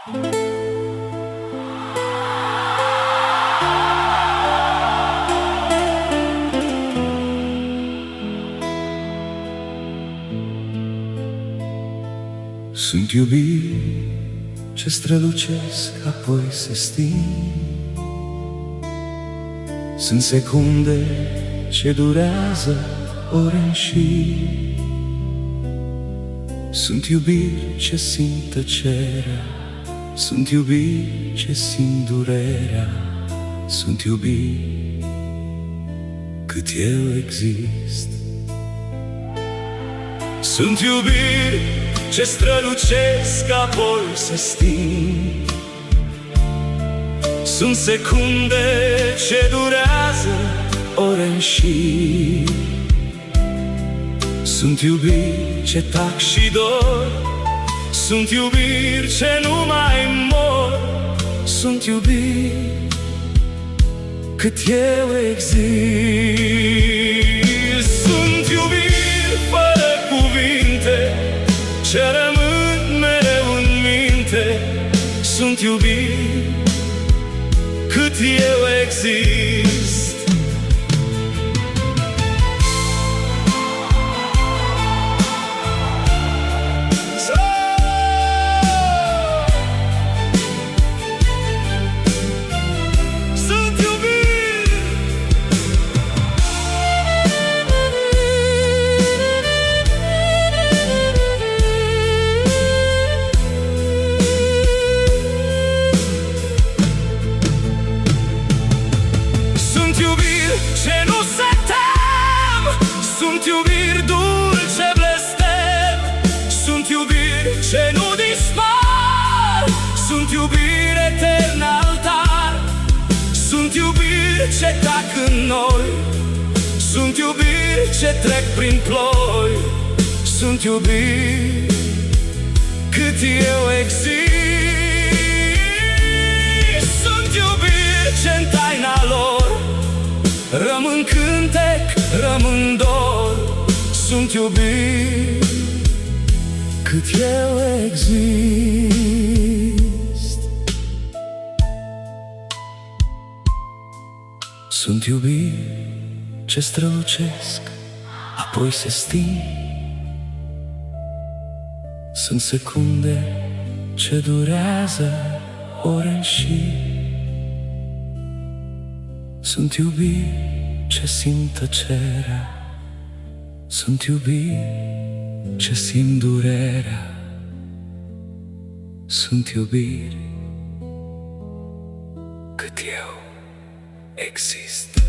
Sunt iubiri ce strălucesc, apoi se sting. Sunt secunde ce durează ore în șir. Sunt iubiri ce simt tăcerea, sunt iubiri ce simt durerea. Sunt iubiri cât eu exist. Sunt iubiri ce strălucesc, apoi se sting. Sunt secunde ce durează ore în șir. Sunt iubiri ce tac și dor, sunt iubiri ce nu mai mor. Sunt iubiri cât eu exist. Sunt iubiri fără cuvinte ce rămân mereu în minte. Sunt iubiri cât eu exist. Ce nu se tem, sunt iubiri dulce blestem. Sunt iubiri ce nu dispar, sunt iubiri etern altar. Sunt iubiri ce tac în noi, sunt iubiri ce trec prin ploi. Sunt iubiri cât eu exist. Sunt iubiri ce-n taina lor rămân cântec, rămân dor. Sunt iubiri cât eu exist. Sunt iubiri ce strălucesc, apoi se sting. Sunt secunde ce durează ore în șir. Sunt iubiri ce simt tăcerea, sunt iubiri ce simt durerea. Sunt iubiri cât eu exist.